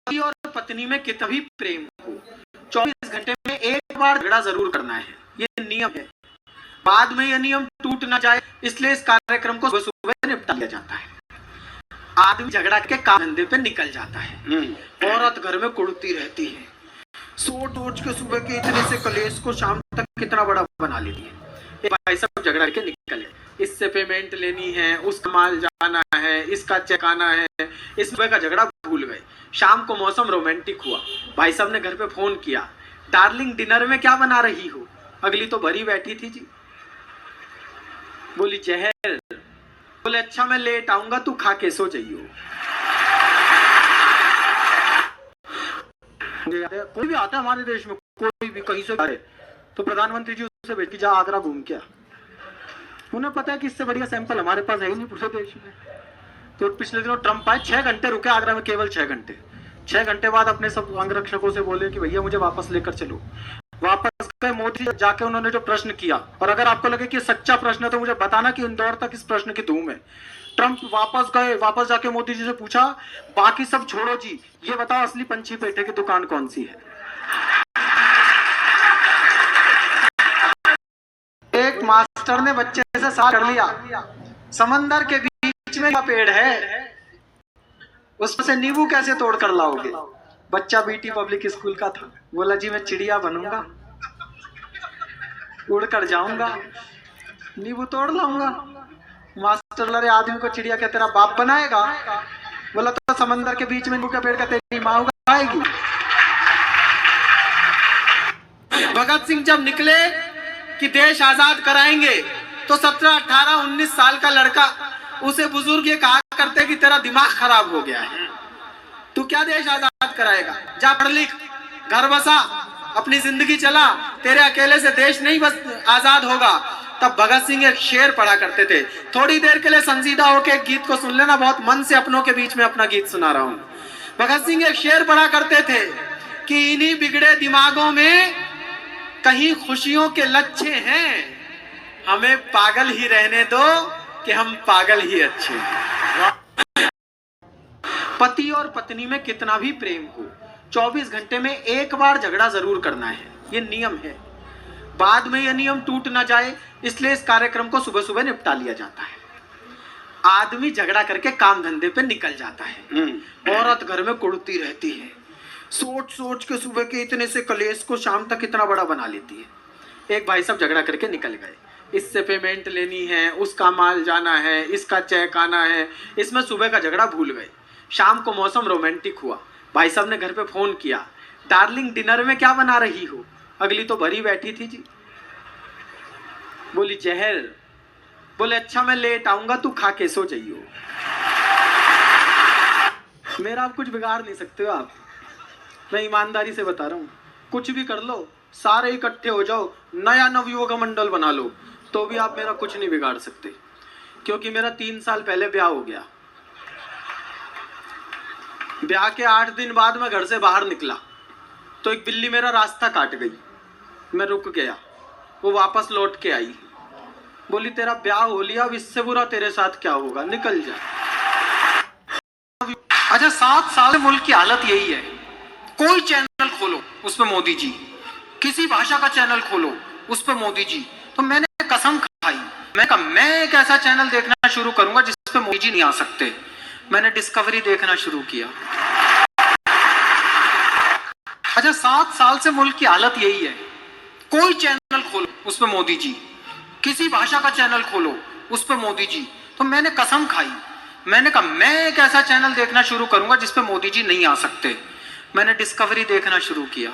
पति और पत्नी में कितना भी प्रेम हो, 24 घंटे में एक बार झगड़ा जरूर करना है, ये नियम है। बाद में यह नियम टूट ना जाए, इसलिए इस कार्यक्रम को सुबह निपटा लिया जाता है। आदमी झगड़ा के काम धंधे पे निकल जाता है, औरत घर में कुड़ती रहती है, सोच के सुबह के इतने से कलेश को शाम तक कितना बड़ा बना लेती है। एक भाई साहब झगड़ा के निकले, इससे पेमेंट लेनी है, उसका माल जाना है, इसका चेक आना है, इस सुबह का झगड़ा भूल गए। शाम को मौसम रोमांटिक हुआ, भाई साहब ने घर पे फोन किया, डार्लिंग डिनर में क्या बना रही हो? अगली तो भरी बैठी थी जी, बोली जहर। बोले अच्छा मैं लेट आऊंगा, तू खा के सो जाइयो। कोई भी आता है हमारे देश में, कोई भी कहीं से आ रहे तो प्रधानमंत्री जी उससे भेज के जा आगरा घूम के आ। उन्हें पता है कि इससे बढ़िया सैंपल हमारे पास है ही नहीं पूरे देश में। तो पिछले दिनों ट्रम्प आए, 6 घंटे रुके आगरा में, केवल 6 घंटे। 6 घंटे बाद अपने सब अंगरक्षकों से बोले कि भैया मुझे वापस लेकर चलो। वापस गए मोदी जाके, उन्होंने जो प्रश्न किया, और अगर आपको लगे कि सच्चा प्रश्न है तो मुझे बताना कि इंदौर तक इस प्रश्न की धूम है। ट्रम्प वापस गए, वापस जाके मोदी जी से पूछा, बाकी सब छोड़ो जी, ये बताओ असली पंछी पेठे की दुकान कौन सी है? एक मास्टर ने बच्चे से सवाल कर लिया, समंदर के बीच में पेड़ है, उसमें से नींबू कैसे तोड़ कर लाओगे? बच्चा बीटी पब्लिक स्कूल का था, बोला जी मैं चिड़िया बनूंगा, उड़ कर जाऊंगा, नींबू तोड़ लाऊंगा। मास्टर लड़े, आदमी को चिड़िया क्या तेरा बाप बनाएगा? बोला तो समंदर के बीच में नींबू का पेड़ का तेरी माँ उगाएगी। भगत सिंह जब निकले कि देश आजाद कराएंगे, तो 17, 18, 19 साल का लड़का, उसे बुजुर्ग ये कहा करते कि तेरा दिमाग खराब हो गया है, तू क्या देश आजाद कराएगा, जा पढ़ लिख, घर बसा, अपनी जिंदगी चला, तेरे अकेले से देश नहीं बस आजाद होगा। तब भगत सिंह एक शेर पढ़ा करते थे, थोड़ी देर के लिए संजीदा होकर एक गीत को सुन लेना, बहुत मन से अपनों के बीच में अपना गीत सुना रहा हूं। भगत सिंह एक शेर पढ़ा करते थे कि इन्हीं बिगड़े दिमागों में कहीं खुशियों के लच्छे हैं, हमें पागल ही रहने दो कि हम पागल ही अच्छे हैं। पति और पत्नी में कितना भी प्रेम हो, 24 घंटे में एक बार झगड़ा जरूर करना है, ये नियम है। बाद में यह नियम टूट ना जाए, इसलिए इस कार्यक्रम को सुबह सुबह निपटा लिया जाता है। आदमी झगड़ा करके काम धंधे पे निकल जाता है, औरत घर में कुड़ती रहती है, सोच के सुबह के इतने से कलेश को शाम तक कितना बड़ा बना लेती है। एक भाई साहब झगड़ा करके निकल गए, इससे पेमेंट लेनी है, उसका माल जाना है, इसका चेक आना है, इसमें सुबह का झगड़ा भूल गए। शाम को मौसम रोमांटिक हुआ, भाई साहब ने घर पे फोन किया, डार्लिंग डिनर में क्या बना रही हो? अगली तो भरी बैठी थी जी, बोली जहर। बोले अच्छा मैं लेट आऊंगा, तू खा के सो जाइयो। मेरा आप कुछ बिगाड़ नहीं सकते हो आप, मैं ईमानदारी से बता रहा हूँ। कुछ भी कर लो, सारे इकट्ठे हो जाओ, नया नवयुवक मंडल बना लो, तो भी आप मेरा कुछ नहीं बिगाड़ सकते, क्योंकि मेरा 3 साल पहले ब्याह हो गया। ब्याह के 8 दिन बाद मैं घर से बाहर निकला तो एक बिल्ली मेरा रास्ता काट गई, मैं रुक गया, वो वापस लौट के आई, बोली तेरा ब्याह हो लिया, अब इससे बुरा तेरे साथ क्या होगा, निकल जा। अच्छा 7 साल में मुल्क की हालत यही है, कोई चैनल खोलो उस पे मोदी जी, किसी भाषा का चैनल खोलो उस पे मोदी जी। तो मैंने कसम खाई, मैं कहा मैं एक ऐसा चैनल देखना शुरू करूंगा जिस पे मोदी जी नहीं आ सकते। मैंने डिस्कवरी देखना शुरू किया। अच्छा 7 साल से मुल्क की हालत यही है, कोई चैनल खोलो उस पे मोदी जी, किसी भाषा का चैनल खोलो उस पे मोदी जी। तो मैंने कसम खाई, मैंने कहा मैं एक ऐसा चैनल देखना शुरू करूंगा जिस पे मोदी जी नहीं आ सकते। मैंने डिस्कवरी देखना शुरू किया।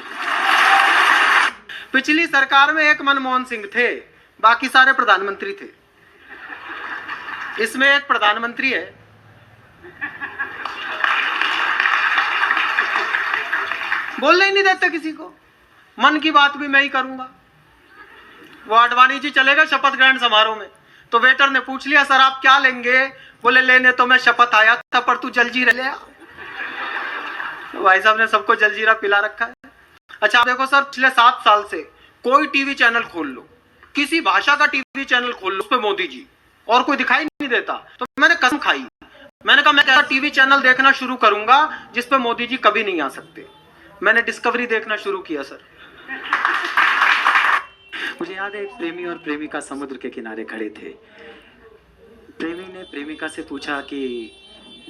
पिछली सरकार में एक मनमोहन सिंह थे, बाकी सारे प्रधानमंत्री थे। इसमें एक प्रधानमंत्री है, बोलने ही नहीं देते किसी को, मन की बात भी मैं ही करूंगा। वो आडवाणी जी चले गए शपथ ग्रहण समारोह में, तो वेटर ने पूछ लिया सर आप क्या लेंगे? बोले लेने तो मैं शपथ आया था, पर तू जलजीरा ले आ। तो भाई साहब ने सबको जलजीरा पिला रखा है। अच्छा देखो सर, पिछले 7 साल से कोई टीवी चैनल खोल लो, किसी भाषा का टीवी चैनल खोल लो, उस पे मोदी जी, और कोई दिखाई नहीं देता। तो मैंने कसम खाई, मैंने कहा मैं टीवी चैनल देखना शुरू करूंगा जिस पे मोदी जी कभी नहीं आ सकते। मैंने डिस्कवरी देखना शुरू किया सर। मुझे याद है एक प्रेमी और प्रेमिका समुद्र के किनारे खड़े थे। प्रेमी ने प्रेमिका से पूछा कि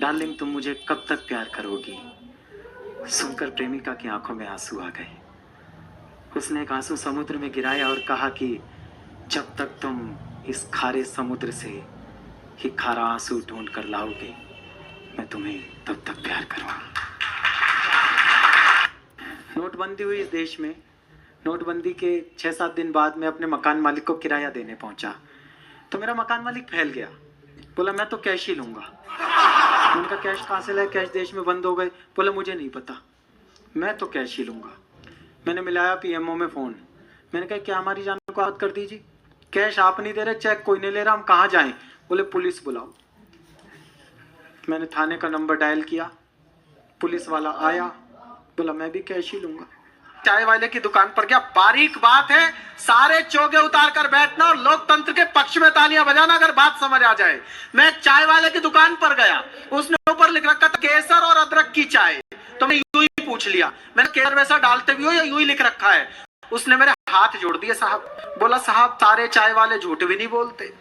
डार्लिंग तुम मुझे कब तक प्यार करोगी। सुनकर प्रेमिका की आंखों में आंसू आ गए। उसने एक आंसू समुद्र में गिराया और कहा कि जब तक तुम इस खारे समुद्र से ही खारा आंसू ढूंढ कर लाओगे मैं तुम्हें तब तक प्यार करूंगा। नोटबंदी हुई इस देश में। नोटबंदी के 6-7 दिन बाद मैं अपने मकान मालिक को किराया देने पहुंचा तो मेरा मकान मालिक फैल गया। बोला मैं तो कैश ही लूंगा। मैंने कहा कैश कहाँ से लाए, कैश देश में बंद हो गए। बोला मुझे नहीं पता, मैं तो कैश ही लूंगा। मैंने मिलाया पीएमओ में फ़ोन। मैंने कहा क्या हमारी जान को आज़ाद कर दीजिए, कैश आप नहीं दे रहे, चेक कोई नहीं ले रहा, हम कहाँ जाएं। बोले पुलिस बुलाओ। मैंने थाने का नंबर डायल किया, पुलिस वाला आया, बोला मैं भी कैश ही लूंगा। चाय वाले की दुकान पर गया। बारीक बात है, सारे चोगे उतार कर बैठना और लोकतंत्र के पक्ष में तालियां बजाना अगर बात समझ आ जाए। मैं चाय वाले की दुकान पर गया, उसने ऊपर लिख रखा था केसर और अदरक की चाय। तो मैंने यूं ही पूछ लिया, मैंने केसर वैसा डालते भी हो या यूं ही लिख रखा है। उसने मेरे हाथ जोड़ दिए साहब। बोला साहब सारे चाय वाले झूठ भी नहीं बोलते।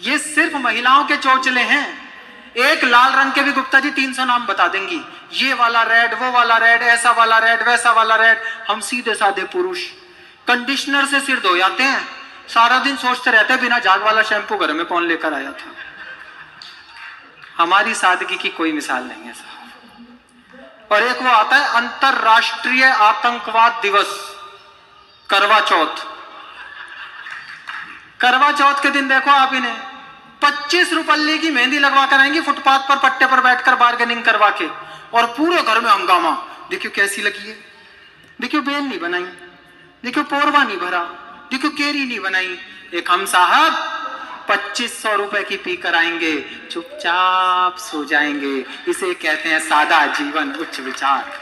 ये सिर्फ महिलाओं के चौचले हैं। एक लाल रंग के भी गुप्ता जी 300 नाम बता देंगी, ये वाला रेड, वो वाला रेड, ऐसा वाला रेड, वैसा वाला रेड। हम सीधे साधे पुरुष कंडीशनर से सिर धो जाते हैं, सारा दिन सोचते रहते हैं बिना झाग वाला शैम्पू घर में कौन लेकर आया था। हमारी सादगी की कोई मिसाल नहीं है साहब। और एक वो आता है अंतरराष्ट्रीय आतंकवाद दिवस, करवा चौथ। करवा चौथ के दिन देखो आप इन्हें 25 रुपये की मेहंदी लगवा कर आएंगी फुटपाथ पर पट्टे पर बैठकर बार्गेनिंग करवा के, और पूरे घर में हंगामा। देखियो कैसी लगी है, देखियो बेल नहीं बनाई, देखियो पोरवा नहीं भरा, देखियो केरी नहीं बनाई। एक हम साहब 2500 रुपए की पी कर आएंगे, चुपचाप सो जाएंगे। इसे कहते हैं सादा जीवन उच्च विचार।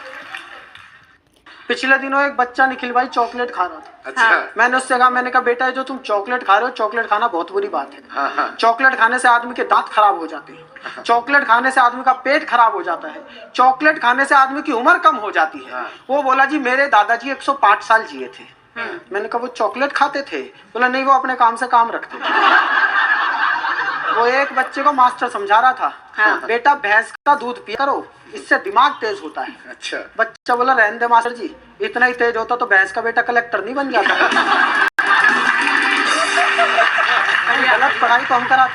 पिछले दिनों एक बच्चा निखिल भाई चॉकलेट खा रहा था। अच्छा। हाँ। मैंने उससे कहा, मैंने कहा बेटा जो तुम चॉकलेट खा रहे हो, चॉकलेट खाना बहुत बुरी बात है। हाँ। चॉकलेट खाने से आदमी के दांत खराब हो जाते हैं, चॉकलेट खाने से आदमी का पेट खराब हो जाता है, चॉकलेट खाने से आदमी की उम्र कम हो जाती है। हाँ। वो बोला जी मेरे दादाजी 105 साल जिए थे। मैंने कहा वो चॉकलेट खाते थे? बोला नहीं, वो अपने काम से काम रखते थे। वो एक बच्चे को मास्टर समझा रहा था, हाँ। बेटा भैंस का दूध पिया करो, इससे दिमाग तेज होता है। अच्छा। बच्चा बोला रहने दे मास्टर जी, इतना ही तेज होता तो भैंस का बेटा कलेक्टर नहीं बन जाता। गलत पढ़ाई तो हम कराते